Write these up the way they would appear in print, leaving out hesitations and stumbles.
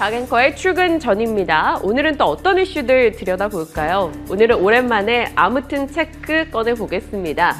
박앵커의 출근 전입니다. 오늘은 또 어떤 이슈들 들여다볼까요? 오늘은 오랜만에 아무튼 체크 꺼내보겠습니다.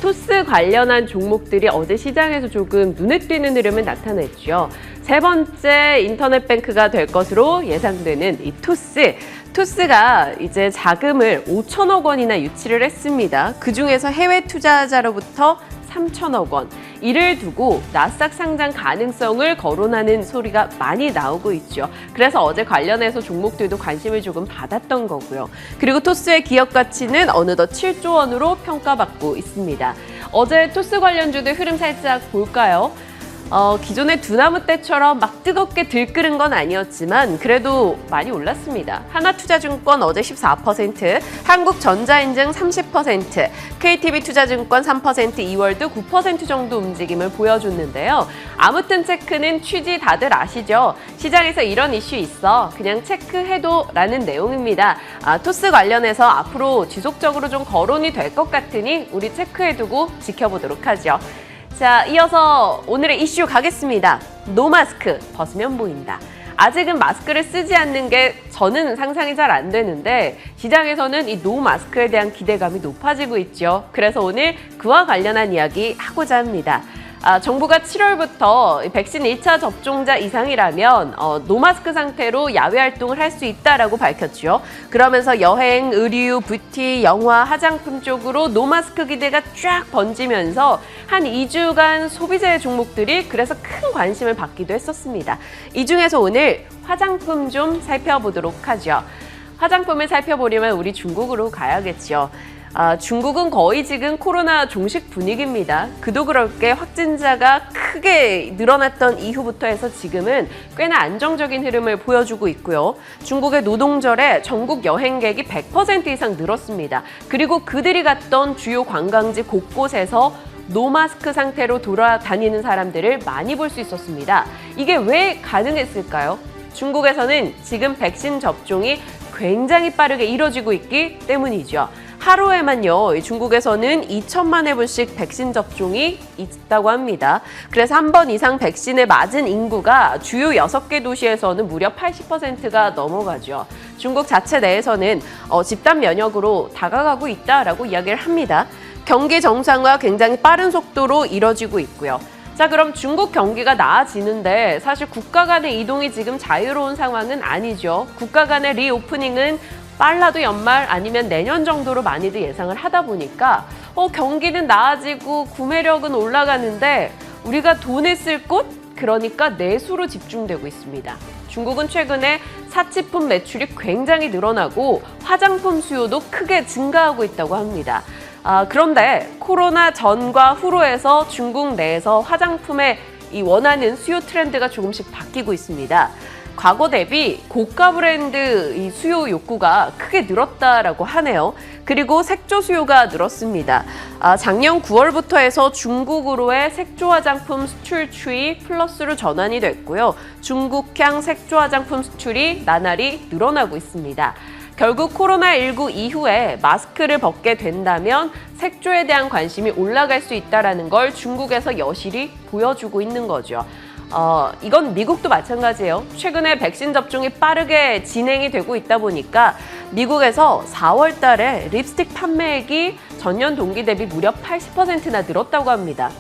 토스 관련한 종목들이 어제 시장에서 조금 눈에 띄는 흐름을 나타냈죠. 세 번째 인터넷 뱅크가 될 것으로 예상되는 이 토스. 토스가 이제 자금을 5천억 원이나 유치를 했습니다. 그중에서 해외 투자자로부터 3천억 원. 이를 두고 나스닥 상장 가능성을 거론하는 소리가 많이 나오고 있죠. 그래서 어제 관련해서 종목들도 관심을 조금 받았던 거고요. 그리고 토스의 기업 가치는 어느덧 7조 원으로 평가받고 있습니다. 어제 토스 관련주들 흐름 살짝 볼까요? 기존의 두나무 때처럼 막 뜨겁게 들끓은 건 아니었지만 그래도 많이 올랐습니다. 하나투자증권 어제 14%, 한국전자인증 30%, KTB투자증권 3%, 이월드 9% 정도 움직임을 보여줬는데요. 아무튼 체크는 취지 다들 아시죠? 시장에서 이런 이슈 있어. 그냥 체크해도 라는 내용입니다. 토스 관련해서 앞으로 지속적으로 좀 거론이 될 것 같으니 우리 체크해두고 지켜보도록 하죠. 자, 이어서 오늘의 이슈 가겠습니다. 노 마스크, 벗으면 보인다. 아직은 마스크를 쓰지 않는 게 저는 상상이 잘 안 되는데 시장에서는 이 노 마스크에 대한 기대감이 높아지고 있죠. 그래서 오늘 그와 관련한 이야기 하고자 합니다. 정부가 7월부터 백신 1차 접종자 이상이라면 노 마스크 상태로 야외 활동을 할 수 있다라고 밝혔죠. 그러면서 여행, 의류, 뷰티, 영화, 화장품 쪽으로 노 마스크 기대가 쫙 번지면서 한 2주간 소비재 종목들이 그래서 큰 관심을 받기도 했었습니다. 이 중에서 오늘 화장품 좀 살펴보도록 하죠. 화장품을 살펴보려면 우리 중국으로 가야겠죠. 중국은 거의 지금 코로나 종식 분위기입니다. 그도 그럴 게 확진자가 크게 늘어났던 이후부터 해서 지금은 꽤나 안정적인 흐름을 보여주고 있고요. 중국의 노동절에 전국 여행객이 100% 이상 늘었습니다. 그리고 그들이 갔던 주요 관광지 곳곳에서 노마스크 상태로 돌아다니는 사람들을 많이 볼 수 있었습니다. 이게 왜 가능했을까요? 중국에서는 지금 백신 접종이 굉장히 빠르게 이뤄지고 있기 때문이죠. 하루에만요, 중국에서는 2천만 회분씩 백신 접종이 있다고 합니다. 그래서 한 번 이상 백신을 맞은 인구가 주요 6개 도시에서는 무려 80%가 넘어가죠. 중국 자체 내에서는 집단 면역으로 다가가고 있다라고 이야기를 합니다. 경기 정상화 굉장히 빠른 속도로 이뤄지고 있고요. 자, 그럼 중국 경기가 나아지는데 사실 국가 간의 이동이 지금 자유로운 상황은 아니죠. 국가 간의 리오프닝은 빨라도 연말 아니면 내년 정도로 많이들 예상을 하다 보니까 경기는 나아지고 구매력은 올라가는데 우리가 돈을 쓸 곳? 그러니까 내수로 집중되고 있습니다. 중국은 최근에 사치품 매출이 굉장히 늘어나고 화장품 수요도 크게 증가하고 있다고 합니다. 그런데 코로나 전과 후로 해서 중국 내에서 화장품의 이 원하는 수요 트렌드가 조금씩 바뀌고 있습니다. 과거 대비 고가 브랜드 이 수요 욕구가 크게 늘었다라고 하네요. 그리고 색조 수요가 늘었습니다. 작년 9월부터 해서 중국으로의 색조 화장품 수출 추이 플러스로 전환이 됐고요. 중국향 색조 화장품 수출이 나날이 늘어나고 있습니다. 결국 코로나19 이후에 마스크를 벗게 된다면 색조에 대한 관심이 올라갈 수 있다는 걸 중국에서 여실히 보여주고 있는 거죠. 이건 미국도 마찬가지예요. 최근에 백신 접종이 빠르게 진행이 되고 있다 보니까 미국에서 4월 달에 립스틱 판매액이 전년 동기 대비 무려 80%나 늘었다고 합니다.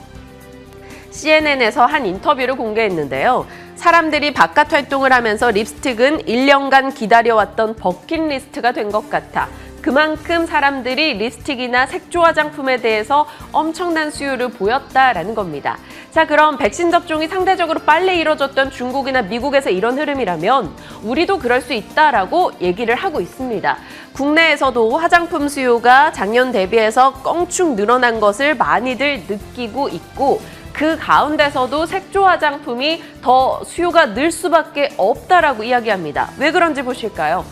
CNN에서 한 인터뷰를 공개했는데요. 사람들이 바깥 활동을 하면서 립스틱은 1년간 기다려왔던 버킷리스트가 된 것 같아. 그만큼 사람들이 립스틱이나 색조 화장품에 대해서 엄청난 수요를 보였다라는 겁니다. 자, 그럼 백신 접종이 상대적으로 빨리 이뤄졌던 중국이나 미국에서 이런 흐름이라면 우리도 그럴 수 있다라고 얘기를 하고 있습니다. 국내에서도 화장품 수요가 작년 대비해서 껑충 늘어난 것을 많이들 느끼고 있고 그 가운데서도 색조 화장품이 더 수요가 늘 수밖에 없다라고 이야기합니다. 왜 그런지 보실까요?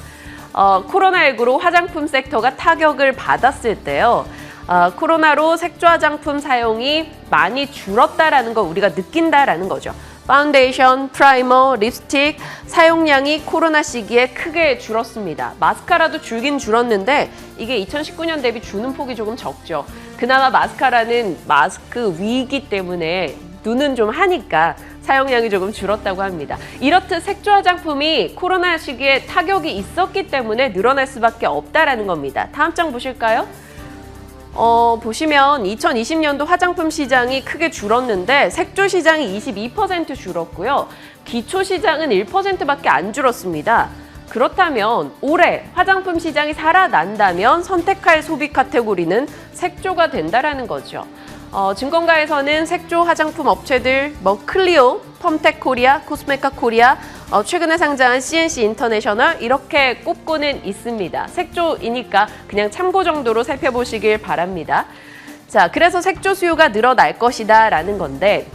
코로나19로 화장품 섹터가 타격을 받았을 때요. 코로나로 색조 화장품 사용이 많이 줄었다라는 거 우리가 느낀다라는 거죠. 파운데이션, 프라이머, 립스틱 사용량이 코로나 시기에 크게 줄었습니다. 마스카라도 줄긴 줄었는데 이게 2019년 대비 주는 폭이 조금 적죠. 그나마 마스카라는 마스크 위이기 때문에 눈은 좀 하니까 사용량이 조금 줄었다고 합니다. 이렇듯 색조 화장품이 코로나 시기에 타격이 있었기 때문에 늘어날 수밖에 없다라는 겁니다. 다음 장 보실까요? 보시면 2020년도 화장품 시장이 크게 줄었는데 색조 시장이 22% 줄었고요. 기초 시장은 1%밖에 안 줄었습니다. 그렇다면 올해 화장품 시장이 살아난다면 선택할 소비 카테고리는 색조가 된다라는 거죠. 증권가에서는 색조 화장품 업체들 클리오, 펌텍 코리아, 코스메카 코리아, 최근에 상장한 CNC 인터내셔널 이렇게 꼽고는 있습니다. 색조이니까 그냥 참고 정도로 살펴보시길 바랍니다. 자, 그래서 색조 수요가 늘어날 것이다라는 건데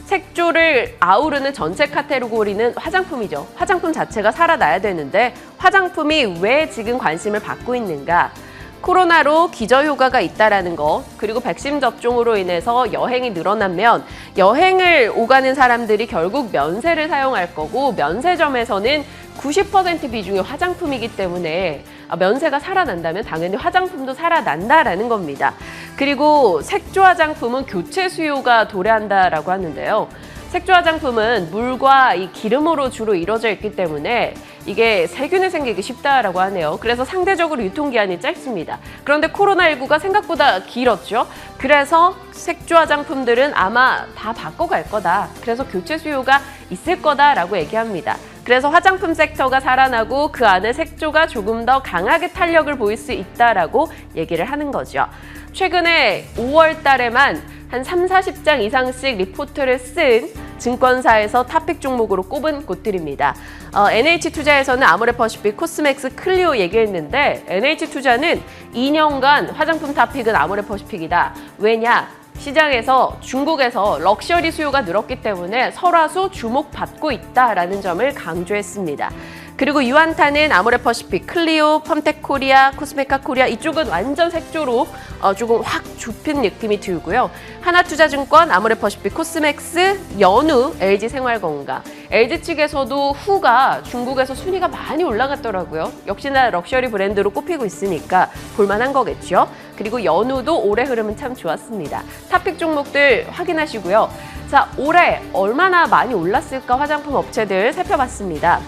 색조를 아우르는 전체 카테고리는 화장품이죠. 화장품 자체가 살아나야 되는데 화장품이 왜 지금 관심을 받고 있는가? 코로나로 기저효과가 있다라는 거, 그리고 백신 접종으로 인해서 여행이 늘어나면 여행을 오가는 사람들이 결국 면세를 사용할 거고 면세점에서는 90% 비중이 화장품이기 때문에 면세가 살아난다면 당연히 화장품도 살아난다라는 겁니다. 그리고 색조 화장품은 교체 수요가 도래한다라고 하는데요. 색조 화장품은 물과 이 기름으로 주로 이루어져 있기 때문에 이게 세균이 생기기 쉽다라고 하네요. 그래서 상대적으로 유통기한이 짧습니다. 그런데 코로나19가 생각보다 길었죠. 그래서 색조 화장품들은 아마 다 바꿔갈 거다. 그래서 교체 수요가 있을 거다라고 얘기합니다. 그래서 화장품 섹터가 살아나고 그 안에 색조가 조금 더 강하게 탄력을 보일 수 있다라고 얘기를 하는 거죠. 최근에 5월 달에만 한 40장 이상씩 리포트를 쓴 증권사에서 탑픽 종목으로 꼽은 곳들입니다. NH투자에서는 아모레퍼시픽, 코스맥스, 클리오 얘기했는데 NH투자는 2년간 화장품 탑픽은 아모레퍼시픽이다. 왜냐? 시장에서 중국에서 럭셔리 수요가 늘었기 때문에 설화수 주목받고 있다라는 점을 강조했습니다. 그리고 유안타는 아모레퍼시픽, 클리오, 펌텍 코리아, 코스메카 코리아 이쪽은 완전 색조로 조금 확 좁힌 느낌이 들고요. 하나투자증권, 아모레퍼시픽, 코스맥스, 연우, LG생활건강. LG 측에서도 후가 중국에서 순위가 많이 올라갔더라고요. 역시나 럭셔리 브랜드로 꼽히고 있으니까 볼만한 거겠죠. 그리고 연우도 올해 흐름은 참 좋았습니다. 탑픽 종목들 확인하시고요. 자, 올해 얼마나 많이 올랐을까 화장품 업체들 살펴봤습니다.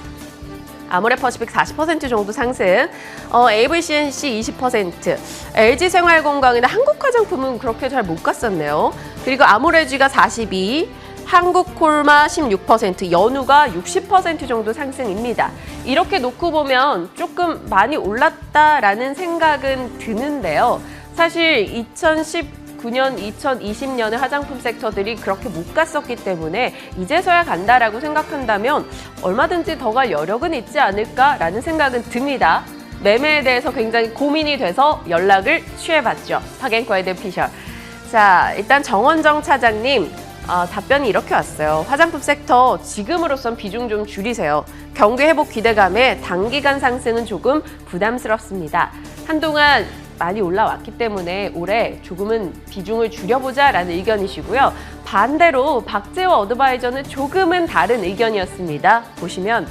아모레퍼시픽 40% 정도 상승, AVCNC 20%, LG생활건강이나 한국화장품은 그렇게 잘 못 갔었네요. 그리고 아모레지가 42%, 한국콜마 16%, 연우가 60% 정도 상승입니다. 이렇게 놓고 보면 조금 많이 올랐다라는 생각은 드는데요. 사실 2019년, 2020년의 화장품 섹터들이 그렇게 못 갔었기 때문에 이제서야 간다라고 생각한다면 얼마든지 더 갈 여력은 있지 않을까라는 생각은 듭니다. 매매에 대해서 굉장히 고민이 돼서 연락을 취해봤죠. 팍앤코의 피셜. 자, 일단 정원정 차장님 답변이 이렇게 왔어요. 화장품 섹터 지금으로선 비중 좀 줄이세요. 경기 회복 기대감에 단기간 상승은 조금 부담스럽습니다. 한동안 많이 올라왔기 때문에 올해 조금은 비중을 줄여보자라는 의견이시고요. 반대로 박재호 어드바이저는 조금은 다른 의견이었습니다. 보시면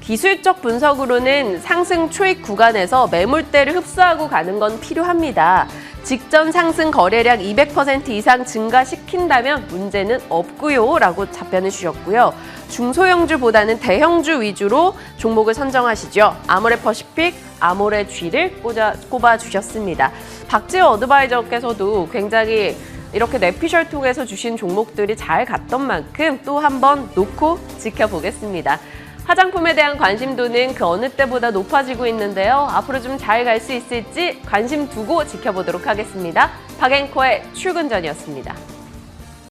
기술적 분석으로는 상승 초입 구간에서 매물대를 흡수하고 가는 건 필요합니다. 직전 상승 거래량 200% 이상 증가시킨다면 문제는 없고요 라고 답변을 주셨고요. 중소형주보다는 대형주 위주로 종목을 선정하시죠. 아모레퍼시픽, 아모레G를 꼽아주셨습니다. 박지호 어드바이저께서도 굉장히 이렇게 뇌피셜 통해서 주신 종목들이 잘 갔던 만큼 또 한번 놓고 지켜보겠습니다. 화장품에 대한 관심도는 그 어느 때보다 높아지고 있는데요. 앞으로 좀 잘 갈 수 있을지 관심 두고 지켜보도록 하겠습니다. 팍앤코의 출근 전이었습니다.